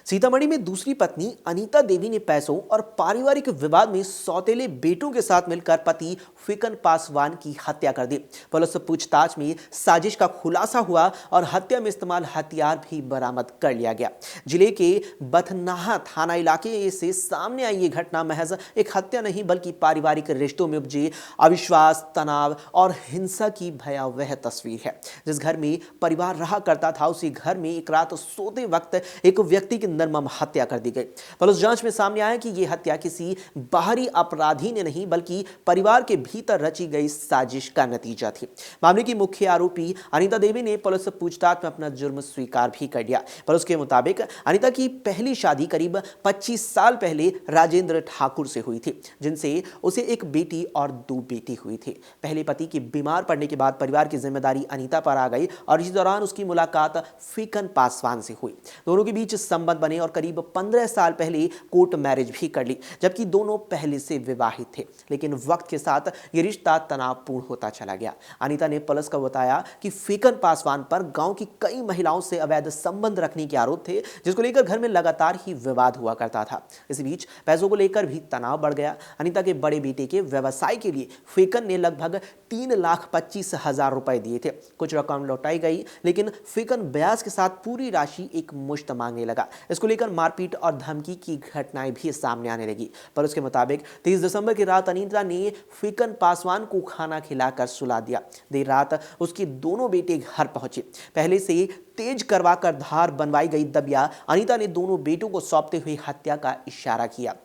सीतामढ़ी में दूसरी पत्नी अनीता देवी ने पैसों और पारिवारिक विवाद में सौतेले बेटों के साथ मिलकर पति फिकन पासवान की हत्या कर दी। पुलिस पूछताछ में साजिश का खुलासा हुआ और हत्या में इस्तेमाल हथियार भी बरामद कर लिया गया। जिले के बथनाहा थाना इलाके से सामने आई ये घटना महज एक हत्या नहीं बल्कि पारिवारिक रिश्तों में उपजे अविश्वास, तनाव और हिंसा की भयावह तस्वीर है। जिस घर में परिवार रहा करता था उसी घर में एक रात सोते वक्त एक व्यक्ति की निर्मम हत्या कर दी गई। पुलिस जांच में सामने आया कि यह हत्या किसी बाहरी अपराधी ने नहीं बल्कि परिवार के भीतर रची गई साजिश का नतीजा थी। मामले की मुख्य आरोपी अनीता देवी ने पुलिस पूछताछ में अपना जुर्म स्वीकार भी कर लिया। पुलिस के मुताबिक अनीता की पहली शादी करीब 25 साल पहले राजेंद्र ठाकुर से हुई थी, जिनसे उसे एक बेटी और 2 बेटी हुई थी। पहले पति के बीमार पड़ने के बाद परिवार की जिम्मेदारी अनीता पर आ गई और इस दौरान उसकी मुलाकात फिकन पासवान से हुई। दोनों के बीच संबंध बने और करीब 15 साल पहले कोर्ट मैरिज भी कर ली, जबकि दोनों पहले से विवाहित थे। लेकिन वक्त के साथ ये रिश्ता तनावपूर्ण होता चला गया। अनीता ने पुलिस को बताया कि फिकन पासवान पर गांव की कई महिलाओं से अवैध संबंध रखने के आरोप थे, जिसको लेकर घर में लगातार ही विवाद हुआ करता था। इस बीच पैसों को लेकर भी तनाव बढ़ गया। अनीता के बड़े बेटे के व्यवसाय के लिए फिकन ने लगभग 3,25,000 रुपए दिए थे। कुछ रकम लौटाई गई, लेकिन फिकन ब्याज के साथ पूरी राशि एक मुश्त मांगने लगा। इसको लेकर मारपीट और धमकी की घटनाएं भी सामने आने लगी। पुलिस के मुताबिक 30 दिसंबर की रात अनीता ने फिकन पासवान को खाना खिलाकर सुला दिया। देर रात उसके दोनों बेटे घर पहुंचे। पहले से तेज करवाकर धार बनवाई गई दबिया अनीता ने दोनों बेटों को सौंपते हुए हत्या का इशारा किया।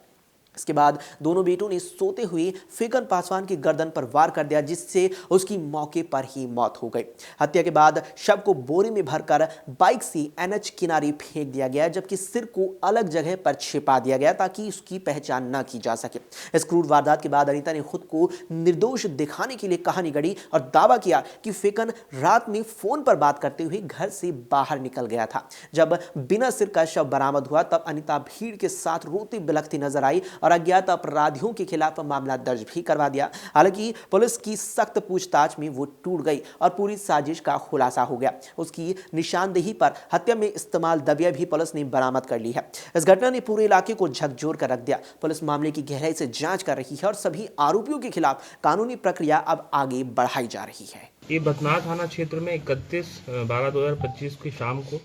इसके बाद दोनों बेटों ने सोते हुए फिकन पासवान की गर्दन पर वार कर दिया, जिससे उसकी मौके पर ही मौत हो गई। हत्या के बाद शव को बोरे में भरकर बाइक से एनएच किनारे फेंक दिया गया, जबकि सिर को अलग जगह पर छिपा दिया गया ताकि उसकी पहचान न की जा सके। इस क्रूर वारदात के बाद अनीता ने खुद को निर्दोष दिखाने के लिए कहानी गढ़ी और दावा किया कि फिकन रात में फोन पर बात करते हुए घर से बाहर निकल गया था। जब बिना सिर का शव बरामद हुआ तब अनीता भीड़ के साथ रोती बिलखती नजर आई और अज्ञात अपराधियों के खिलाफ मामला दर्ज भी करवा दिया। हालांकि पुलिस की सख्त पूछताछ में वो टूट गई और पूरी साजिश का खुलासा हो गया। उसकी निशानदेही पर हत्या में इस्तेमाल दबिया भी पुलिस ने बरामद कर ली है। इस घटना ने पूरे इलाके को झकझोर कर रख दिया। पुलिस मामले की गहराई से जांच कर रही है और सभी आरोपियों के खिलाफ कानूनी प्रक्रिया अब आगे बढ़ाई जा रही है। ये बथनाहा थाना क्षेत्र में 31/12/2025 की शाम को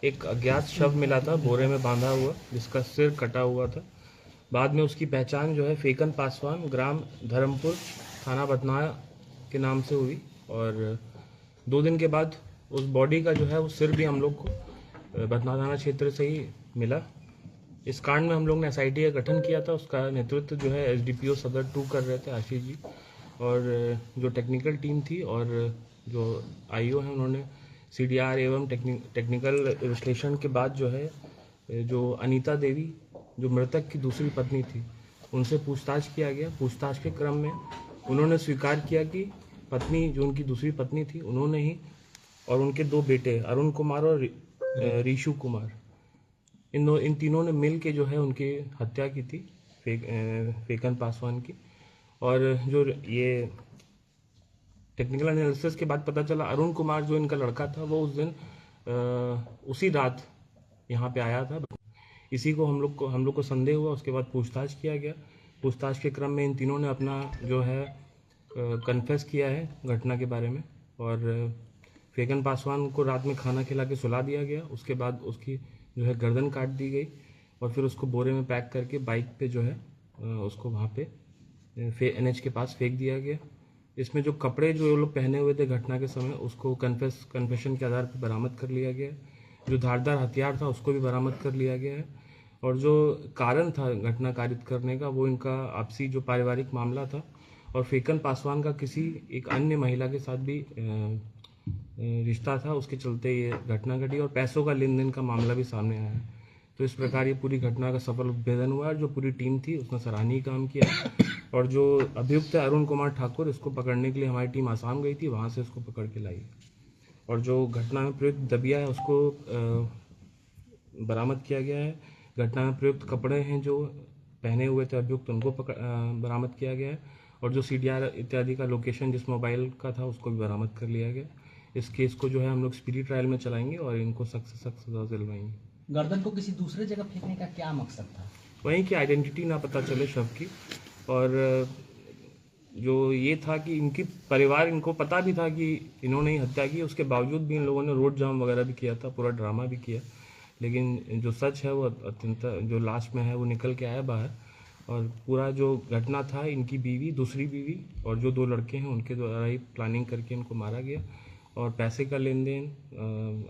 एक अज्ञात शव मिला था, बोरे में बांधा हुआ, जिसका सिर कटा हुआ था। बाद में उसकी पहचान जो है फिकन पासवान, ग्राम धर्मपुर, थाना बथनाहा के नाम से हुई और 2 दिन के बाद उस बॉडी का जो है वो सिर भी हम लोग को बथनाहा थाना क्षेत्र से ही मिला। इस कांड में हम लोग ने एसआईटी का गठन किया था। उसका नेतृत्व जो है एसडीपीओ सदर 2 कर रहे थे, आशीष जी, और जो टेक्निकल टीम थी और जो आईओ हैं उन्होंने सीडीआर एवं टेक्निकल विश्लेषण के बाद जो है जो अनीता देवी जो मृतक की दूसरी पत्नी थी उनसे पूछताछ किया गया। पूछताछ के क्रम में उन्होंने स्वीकार किया कि पत्नी जो उनकी दूसरी पत्नी थी उन्होंने ही और उनके 2 बेटे अरुण कुमार और रीशु कुमार, इन तीनों ने मिल के जो है उनकी हत्या की थी फिकन पासवान की। और जो ये टेक्निकल एनालिसिस के बाद पता चला अरुण कुमार जो इनका लड़का था वो उस दिन उसी रात यहाँ पे आया था। इसी को हम लोग को संदेह हुआ। उसके बाद पूछताछ किया गया। पूछताछ के क्रम में इन तीनों ने अपना जो है कन्फेस किया है घटना के बारे में और फिकन पासवान को रात में खाना खिला के सुला दिया गया। उसके बाद उसकी जो है गर्दन काट दी गई और फिर उसको बोरे में पैक करके बाइक पे जो है उसको वहाँ पे एनएच के पास फेंक दिया गया। इसमें जो कपड़े जो वो लोग पहने हुए थे घटना के समय उसको कन्फेशन के आधार पर बरामद कर लिया गया। जो धारदार हथियार था उसको भी बरामद कर लिया गया है और जो कारण था घटना कारित करने का वो इनका आपसी जो पारिवारिक मामला था और फिकन पासवान का किसी एक अन्य महिला के साथ भी रिश्ता था, उसके चलते ये घटना घटी और पैसों का लेन देन का मामला भी सामने आया है। तो इस प्रकार ये पूरी घटना का सफल उद्भेदन हुआ और जो पूरी टीम थी उसने सराहनीय काम किया और जो अभियुक्त है अरुण कुमार ठाकुर, इसको पकड़ने के लिए हमारी टीम आसाम गई थी, वहाँ से इसको पकड़ के लाई और जो घटना में प्रयुक्त दबिया है उसको बरामद किया गया है। घटना में प्रयुक्त कपड़े हैं जो पहने हुए थे अभियुक्त उनको बरामद किया गया है और जो सीडीआर इत्यादि का लोकेशन जिस मोबाइल का था उसको भी बरामद कर लिया गया। इस केस को जो है हम लोग स्पीडी ट्रायल में चलाएंगे और इनको सख्त से सख्त सजा दिलवाएंगे। गर्दन को किसी दूसरे जगह फेंकने का क्या मकसद था? वहीं की आइडेंटिटी ना पता चले शव की, और जो ये था कि इनकी परिवार, इनको पता भी था कि इन्होंने ही हत्या की, उसके बावजूद भी इन लोगों ने रोड जाम वगैरह भी किया था, पूरा ड्रामा भी किया। लेकिन जो सच है वो अत्यंत, जो लास्ट में है वो निकल के आया बाहर। और पूरा जो घटना था, इनकी बीवी, दूसरी बीवी और जो 2 लड़के हैं उनके द्वारा ही प्लानिंग करके इनको मारा गया। और पैसे का लेन देन,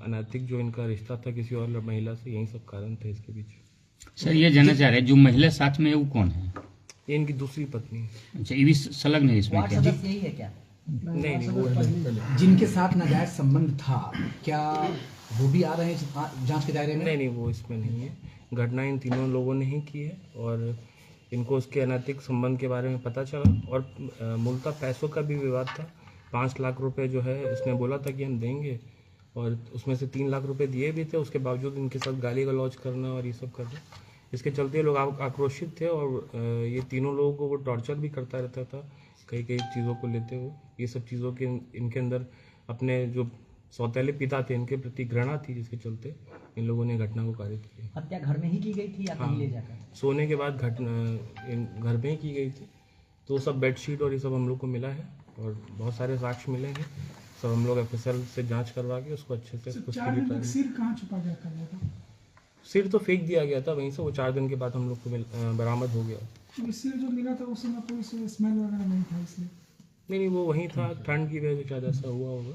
अनैतिक जो इनका रिश्ता था किसी और महिला से, यही सब कारण थे इसके पीछे। सर ये जानना चाह रहे हैं जो महिला साथ में है वो कौन है? ये इनकी दूसरी पत्नी है। अच्छा, ये भी संलग्न है इसमें वार्ड क्या? सदस्य यही है क्या? नहीं, वो है। जिनके साथ नाजायज संबंध था, क्या वो भी आ रहे हैं जांच के दायरे में? नहीं, वो इसमें नहीं है। घटना इन तीनों लोगों ने ही की है और इनको उसके अनैतिक संबंध के बारे में पता चला। और मूलतः पैसों का भी विवाद था। 5 लाख रुपए जो है उसने बोला था कि हम देंगे, और उसमें से 3 लाख रुपए दिए भी थे। उसके बावजूद इनके साथ गाली गलौज करना और ये सब करना, इसके चलते लोग आक्रोशित थे। और ये तीनों लोगों को वो टॉर्चर भी करता रहता था, कई चीज़ों को लेते हुए। ये सब चीज़ों के इनके अंदर अपने जो सौतेले पिता थे इनके प्रति घृणा थी, जिसके चलते इन लोगों ने घटना को कारित किया। हत्या घर में ही की गई थी या कहीं ले जाकर? सोने के बाद घर में ही की गई थी। तो सब बेडशीट और ये सब हम लोग को मिला है और बहुत सारे साक्ष्य मिले हैं। सब हम लोग एफएसएल से जांच करवा के उसको अच्छे से सिर कहाँ छुपा गया था? सिर तो फेंक दिया गया था वहीं से। वो 4 दिन के बाद हम लोग को बरामद हो गया। तो सिर जो मिला था उस समय कोई स्मेल वगैरह नहीं था इसलिए? नहीं, वो वहीं था। ठंड की वजह से शायद ऐसा हुआ होगा।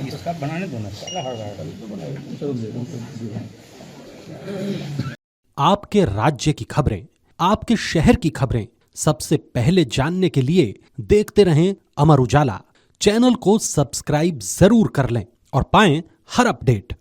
इसका बनाने दो ना। आपके राज्य की खबरें, आपके शहर की खबरें सबसे पहले जानने के लिए देखते रहें अमर उजाला। चैनल को सब्सक्राइब जरूर कर लें और पाएं हर अपडेट।